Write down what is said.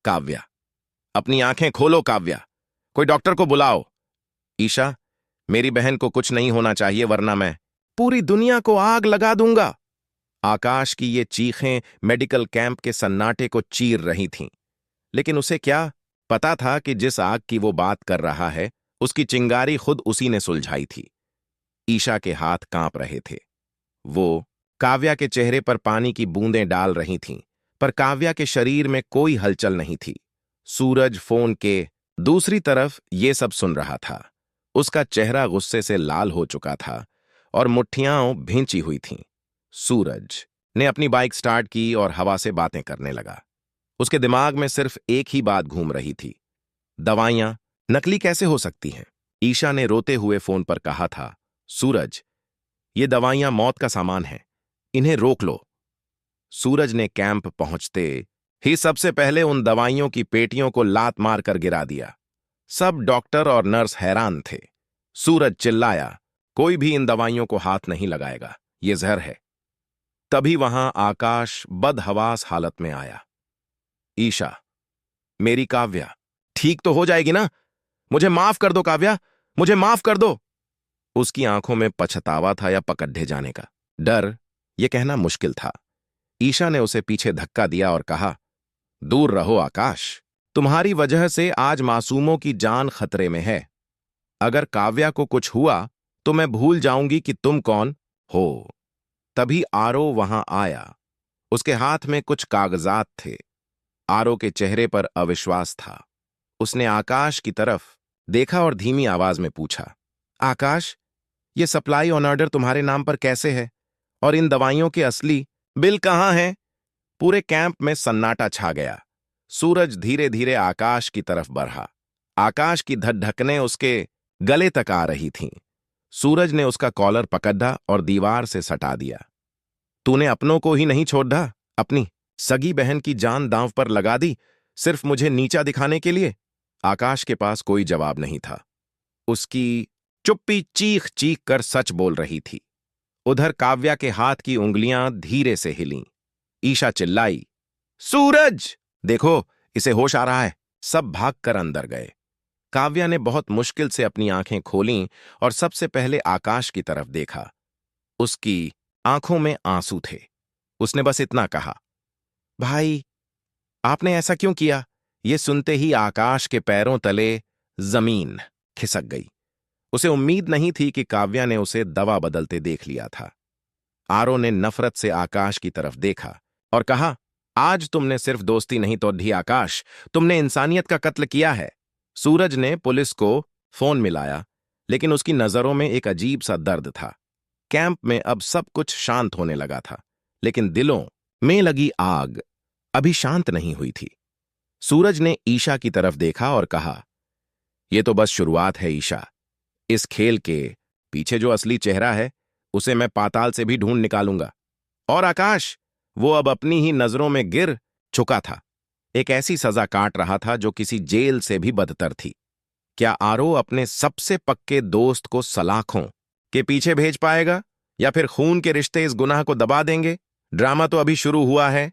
काव्या, अपनी आंखें खोलो काव्या, कोई डॉक्टर को बुलाओ। ईशा, मेरी बहन को कुछ नहीं होना चाहिए वरना मैं पूरी दुनिया को आग लगा दूंगा। आकाश की ये चीखें मेडिकल कैंप के सन्नाटे को चीर रही थीं, लेकिन उसे क्या पता था कि जिस आग की वो बात कर रहा है उसकी चिंगारी खुद उसी ने सुलझाई थी। ईशा के हाथ कांप रहे थे। वो काव्या के चेहरे पर पानी की बूंदें डाल रही थीं, पर काव्या के शरीर में कोई हलचल नहीं थी। सूरज फोन के दूसरी तरफ ये सब सुन रहा था। उसका चेहरा गुस्से से लाल हो चुका था और मुट्ठियां भींची हुई थीं। सूरज ने अपनी बाइक स्टार्ट की और हवा से बातें करने लगा। उसके दिमाग में सिर्फ एक ही बात घूम रही थी, दवाइयां नकली कैसे हो सकती हैं। ईशा ने रोते हुए फोन पर कहा था, सूरज, ये दवाइयां मौत का सामान हैं, इन्हें रोक लो। सूरज ने कैंप पहुंचते ही सबसे पहले उन दवाइयों की पेटियों को लात मारकर गिरा दिया। सब डॉक्टर और नर्स हैरान थे। सूरज चिल्लाया, कोई भी इन दवाइयों को हाथ नहीं लगाएगा, ये जहर है। तभी वहां आकाश बदहवास हालत में आया। ईशा, मेरी काव्या ठीक तो हो जाएगी ना? मुझे माफ कर दो काव्या, मुझे माफ कर दो। उसकी आंखों में पछतावा था या पकड्ढे जाने का डर, यह कहना मुश्किल था। ईशा ने उसे पीछे धक्का दिया और कहा, दूर रहो आकाश, तुम्हारी वजह से आज मासूमों की जान खतरे में है। अगर काव्या को कुछ हुआ तो मैं भूल जाऊंगी कि तुम कौन हो। तभी आरो वहां आया। उसके हाथ में कुछ कागजात थे। आरो के चेहरे पर अविश्वास था। उसने आकाश की तरफ देखा और धीमी आवाज में पूछा, आकाश, ये सप्लाई ऑन ऑर्डर तुम्हारे नाम पर कैसे है? और इन दवाइयों के असली बिल कहां हैं? पूरे कैंप में सन्नाटा छा गया। सूरज धीरे धीरे आकाश की तरफ बढ़ा। आकाश की धड़कनें उसके गले तक आ रही थीं। सूरज ने उसका कॉलर पकड़ा और दीवार से सटा दिया। तूने अपनों को ही नहीं छोड़ा, अपनी सगी बहन की जान दांव पर लगा दी, सिर्फ मुझे नीचा दिखाने के लिए। आकाश के पास कोई जवाब नहीं था। उसकी चुप्पी चीख चीख कर सच बोल रही थी। उधर काव्या के हाथ की उंगलियां धीरे से हिलीं। ईशा चिल्लाई, सूरज, देखो इसे होश आ रहा है। सब भागकर अंदर गए। काव्या ने बहुत मुश्किल से अपनी आंखें खोलीं और सबसे पहले आकाश की तरफ देखा। उसकी आंखों में आंसू थे। उसने बस इतना कहा, भाई, आपने ऐसा क्यों किया? ये सुनते ही आकाश के पैरों तले जमीन खिसक गई। उसे उम्मीद नहीं थी कि काव्या ने उसे दवा बदलते देख लिया था। आरो ने नफरत से आकाश की तरफ देखा और कहा, आज तुमने सिर्फ दोस्ती नहीं तोड़ी आकाश, तुमने इंसानियत का कत्ल किया है। सूरज ने पुलिस को फोन मिलाया, लेकिन उसकी नजरों में एक अजीब सा दर्द था। कैंप में अब सब कुछ शांत होने लगा था, लेकिन दिलों में लगी आग अभी शांत नहीं हुई थी। सूरज ने ईशा की तरफ देखा और कहा, यह तो बस शुरुआत है ईशा। इस खेल के पीछे जो असली चेहरा है उसे मैं पाताल से भी ढूंढ निकालूंगा। और आकाश, वो अब अपनी ही नजरों में गिर चुका था। एक ऐसी सजा काट रहा था जो किसी जेल से भी बदतर थी। क्या आरो अपने सबसे पक्के दोस्त को सलाखों के पीछे भेज पाएगा, या फिर खून के रिश्ते इस गुनाह को दबा देंगे? ड्रामा तो अभी शुरू हुआ है।